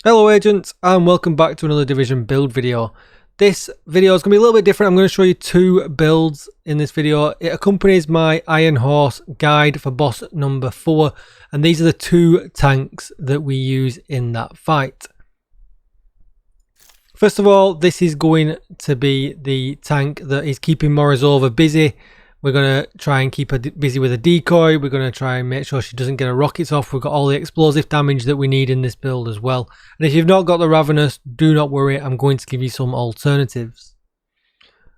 Hello agents, and welcome back to another Division build video. This video is going to be a little bit different. I'm going to show you two builds in this video. It accompanies my Iron Horse guide for boss number 4, and these are the two tanks that we use in that fight. First of all, this is going to be the tank that is keeping Morozova busy. We're going to try and keep her busy with a decoy. We're going to try and make sure she doesn't get her rockets off. We've got all the explosive damage that we need in this build as well. And if you've not got the Ravenous, do not worry. I'm going to give you some alternatives.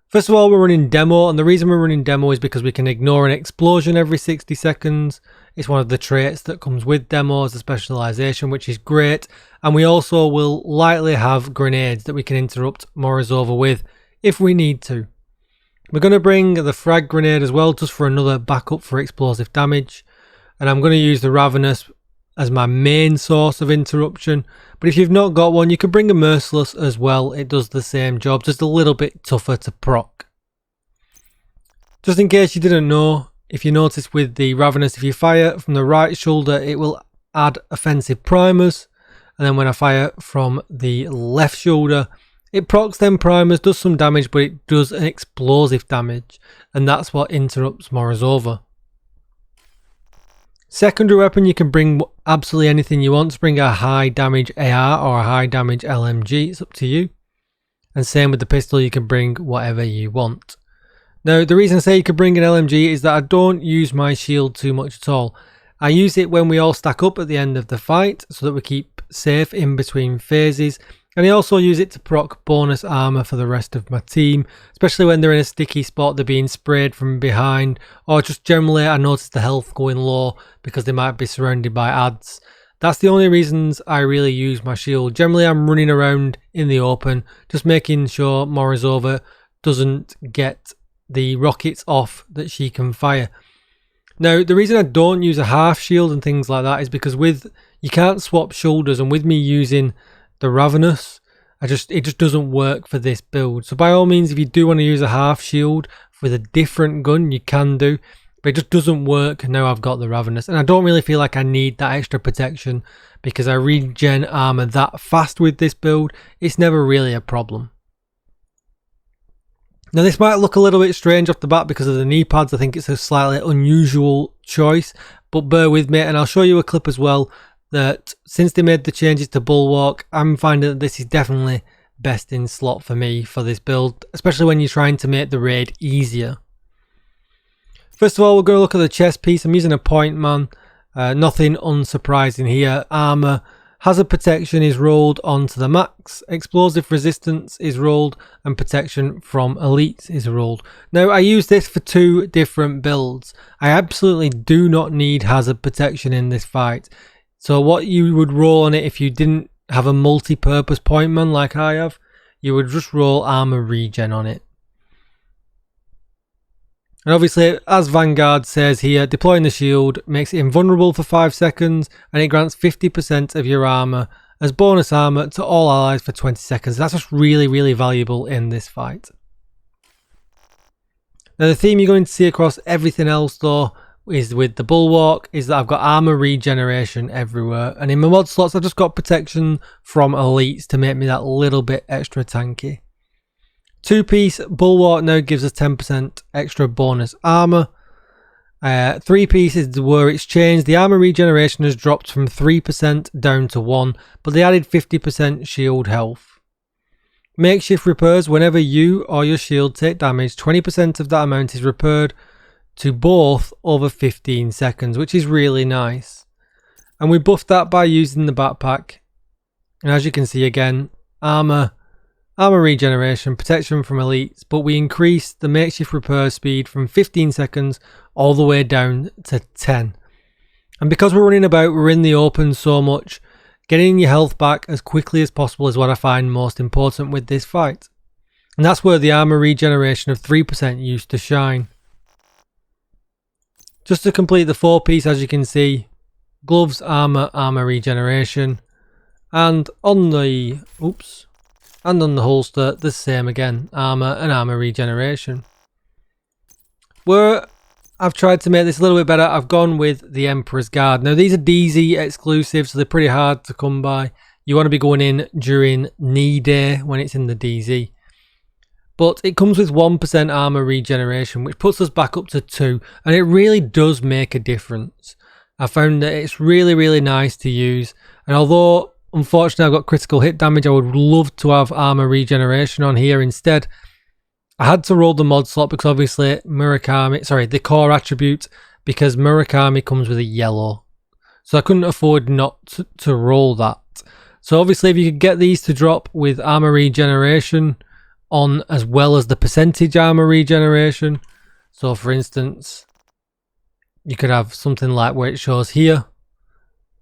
First of all, we're running demo. And the reason we're running demo is because we can ignore an explosion every 60 seconds. It's one of the traits that comes with demo as a specialization, which is great. And we also will likely have grenades that we can interrupt Morozova with if we need to. We're going to bring the frag grenade as well, just for another backup for explosive damage. And I'm going to use the Ravenous as my main source of interruption. But if you've not got one, you can bring a Merciless as well. It does the same job, just a little bit tougher to proc. Just in case you didn't know, if you notice with the Ravenous, if you fire from the right shoulder, it will add offensive primers. And then when I fire from the left shoulder, it procs them primers, does some damage, but it does an explosive damage, and that's what interrupts Morozova. Secondary weapon, you can bring absolutely anything you want. To bring a high damage AR or a high damage LMG, it's up to you. And same with the pistol, you can bring whatever you want. Now, the reason I say you can bring an LMG is that I don't use my shield too much at all. I use it when we all stack up at the end of the fight, so that we keep safe in between phases. And I also use it to proc bonus armor for the rest of my team, especially when they're in a sticky spot, they're being sprayed from behind, or just generally I notice the health going low because they might be surrounded by adds. That's the only reasons I really use my shield. Generally I'm running around in the open, just making sure Morozova doesn't get the rockets off that she can fire. Now, the reason I don't use a half shield and things like that is because you can't swap shoulders, and with me using the Ravenous, it just doesn't work for this build. So by all means, if you do want to use a half shield with a different gun, you can do, but it just doesn't work now I've got the Ravenous. And I don't really feel like I need that extra protection because I regen armor that fast with this build. It's never really a problem. Now this might look a little bit strange off the bat because of the knee pads. I think it's a slightly unusual choice, but bear with me and I'll show you a clip as well that since they made the changes to Bulwark, I'm finding that this is definitely best in slot for me for this build, especially when you're trying to make the raid easier. First of all, we're going to look at the chest piece. I'm using a point man, nothing unsurprising here. Armor, hazard protection is rolled onto the max, explosive resistance is rolled, and protection from elites is rolled. Now I use this for two different builds. I absolutely do not need hazard protection in this fight. So what you would roll on it if you didn't have a multi-purpose point man like I have, you would just roll armor regen on it. And obviously, as Vanguard says here, deploying the shield makes it invulnerable for 5 seconds, and it grants 50% of your armor as bonus armor to all allies for 20 seconds. That's just really, really valuable in this fight. Now the theme you're going to see across everything else though, is with the Bulwark, is that I've got armor regeneration everywhere, and in my mod slots I've just got protection from elites to make me that little bit extra tanky. 2-piece Bulwark now gives us 10% extra bonus armor. 3-piece is where it's changed. The armor regeneration has dropped from 3% down to 1, but they added 50% shield health. Makeshift repairs, whenever you or your shield take damage, 20% of that amount is repaired to both over 15 seconds, which is really nice. And we buffed that by using the backpack. And as you can see again, armor regeneration, protection from elites, but we increased the makeshift repair speed from 15 seconds all the way down to 10. And because we're running about, we're in the open so much, getting your health back as quickly as possible is what I find most important with this fight. And that's where the armor regeneration of 3% used to shine. Just to complete the 4-piece, as you can see, gloves, armor regeneration, and on the holster the same again, armor and armor regeneration. Where I've tried to make this a little bit better, I've gone with the Emperor's Guard. Now these are DZ exclusive, so they're pretty hard to come by. you want to be going in during knee day when it's in the DZ. But it comes with 1% armor regeneration, which puts us back up to 2, and it really does make a difference. I found that it's really, really nice to use, and although unfortunately I've got critical hit damage, I would love to have armor regeneration on here instead. I had to roll the mod slot because obviously the core attribute, because Murakami comes with a yellow. So I couldn't afford not to roll that. So obviously if you could get these to drop with armor regeneration on, as well as the percentage armor regeneration. So for instance, you could have something like where it shows here,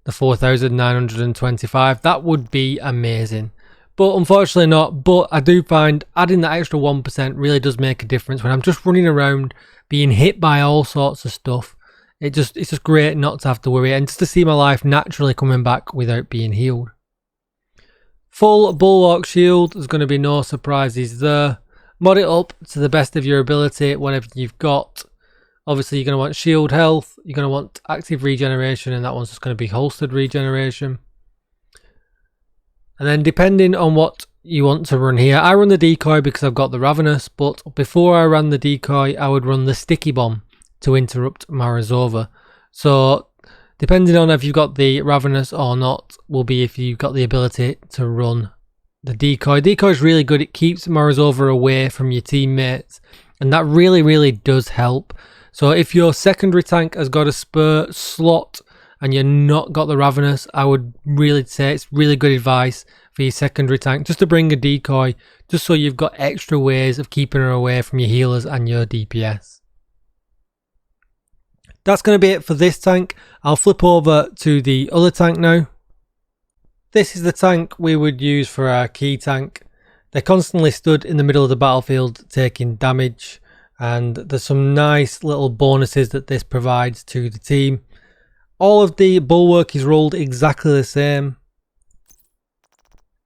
the 4,925. That would be amazing. But unfortunately not. But I do find adding that extra 1% really does make a difference when I'm just running around being hit by all sorts of stuff. It's just great not to have to worry and just to see my life naturally coming back without being healed. Full Bulwark Shield, there's going to be no surprises there. Mod it up to the best of your ability, whatever you've got. Obviously you're going to want shield health, you're going to want active regeneration, and that one's just going to be holstered regeneration. And then depending on what you want to run here, I run the decoy because I've got the Ravenous, but before I ran the decoy, I would run the sticky bomb to interrupt Morozova. So depending on if you've got the Ravenous or not, will be if you've got the ability to run the decoy. Decoy is really good. It keeps Morozova away from your teammates, and that really, really does help. So if your secondary tank has got a spur slot and you're not got the Ravenous, I would really say it's really good advice for your secondary tank just to bring a decoy, just so you've got extra ways of keeping her away from your healers and your DPS. That's going to be it for this tank. I'll flip over to the other tank now. This is the tank we would use for our key tank. They're constantly stood in the middle of the battlefield taking damage, and there's some nice little bonuses that this provides to the team. All of the bulwark is rolled exactly the same.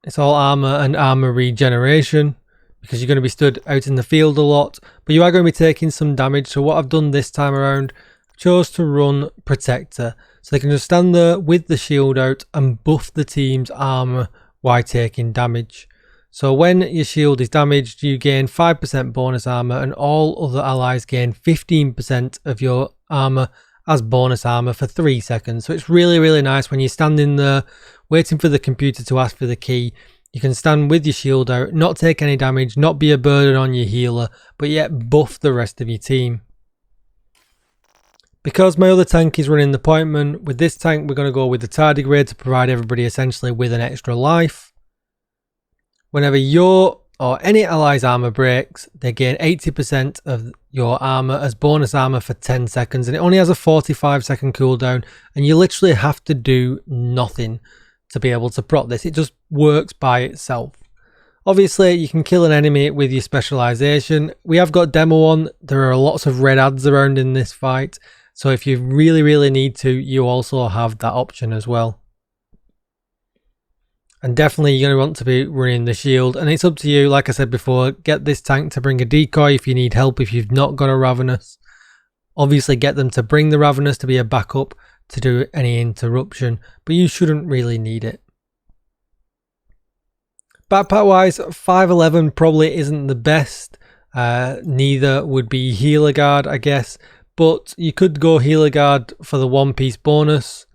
It's all armor and armor regeneration because you're going to be stood out in the field a lot, but you are going to be taking some damage. So what I've done this time around, I chose to run Protector, so they can just stand there with the shield out and buff the team's armor while taking damage. So when your shield is damaged, you gain 5% bonus armor, and all other allies gain 15% of your armor as bonus armor for 3 seconds. So it's really, really nice when you're standing there waiting for the computer to ask for the key. You can stand with your shield out, not take any damage, not be a burden on your healer, but yet buff the rest of your team. Because my other tank is running the appointment, with this tank we're going to go with the tardigrade to provide everybody essentially with an extra life. Whenever your or any ally's armor breaks, they gain 80% of your armor as bonus armor for 10 seconds, and it only has a 45-second cooldown, and you literally have to do nothing to be able to proc this. It just works by itself. Obviously you can kill an enemy with your specialization. We have got demo on. There are lots of red ads around in this fight, so if you really, really need to, you also have that option as well. And definitely you're going to want to be running the shield, and it's up to you. Like I said before, get this tank to bring a decoy if you need help, if you've not got a Ravenous. Obviously get them to bring the Ravenous to be a backup to do any interruption, but you shouldn't really need it. Backpack wise, 511 probably isn't the best. Neither would be Healer Guard, I guess, but you could go Healer Guard for the one piece bonus,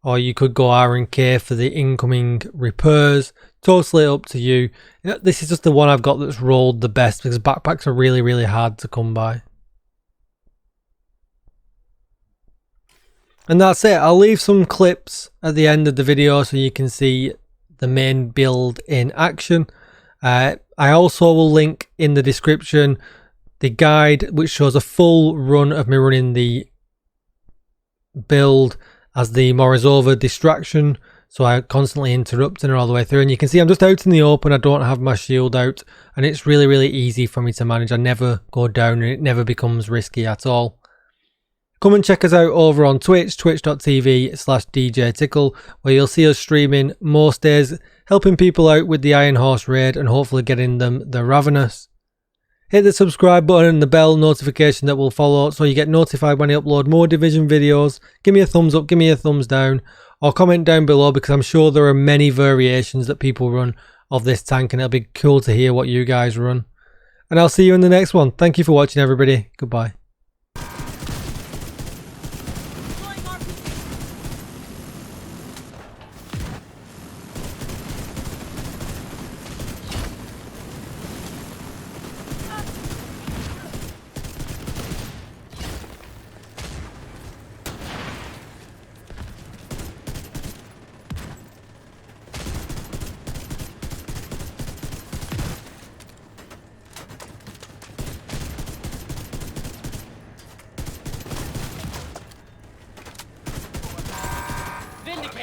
or you could go R&K for the incoming repairs. Totally up to you. This is just the one I've got that's rolled the best because backpacks are really, really hard to come by. And that's it. I'll leave some clips at the end of the video so you can see the main build in action. I also will link in the description the guide which shows a full run of me running the build as the Morozova distraction, so I constantly interrupting her all the way through, and you can see I'm just out in the open. I don't have my shield out, and it's really, really easy for me to manage. I never go down and it never becomes risky at all. Come and check us out over on Twitch, twitch.tv/DJTICKLE, where you'll see us streaming most days, helping people out with the Iron Horse raid and hopefully getting them the Ravenous. Hit the subscribe button and the bell notification that will follow so you get notified when I upload more Division videos. Give me a thumbs up, give me a thumbs down. or comment down below, because I'm sure there are many variations that people run of this tank, and it'll be cool to hear what you guys run. And I'll see you in the next one. Thank you for watching, everybody. Goodbye.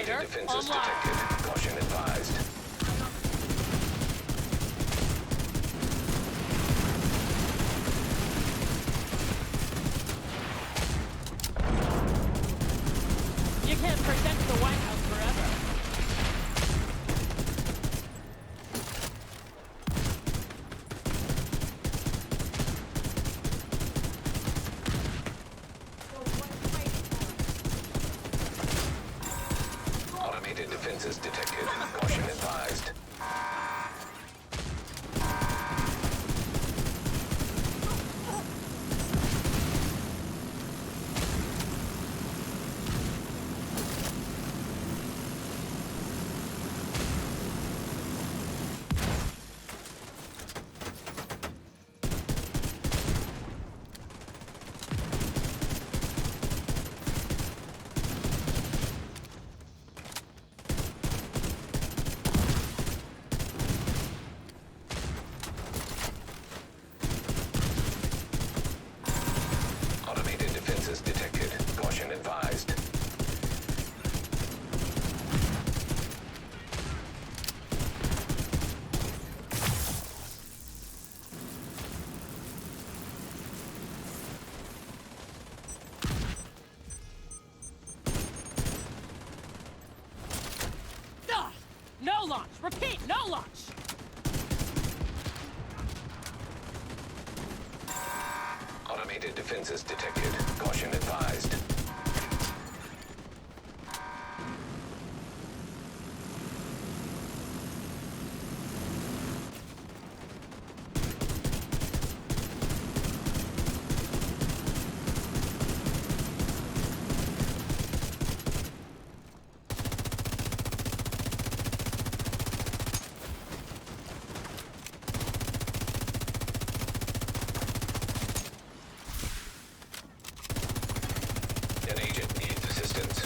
Defenses detected. Caution advised. You can't protect the White House forever. Automated defenses detected. Caution advised. Automated defenses detected. Caution advised. Ugh! No launch! Repeat, no launch! Automated defenses detected. Caution advised. An agent needs assistance.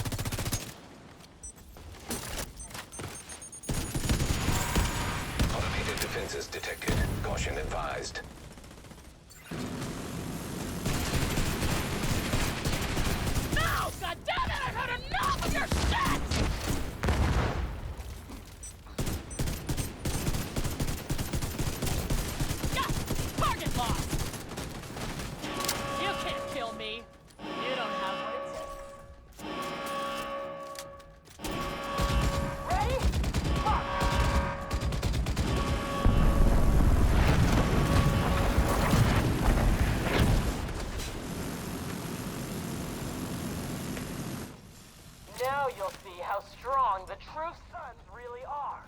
Automated defenses detected. Caution advised. No! God damn it! I've had enough of your shit! Yes! Target lost! You can't kill me. You don't have what it takes. Ready? Fuck! Now you'll see how strong the true sons really are.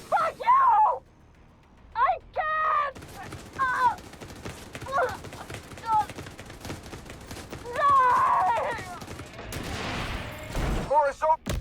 Fuck you! I can't! No! Morozova!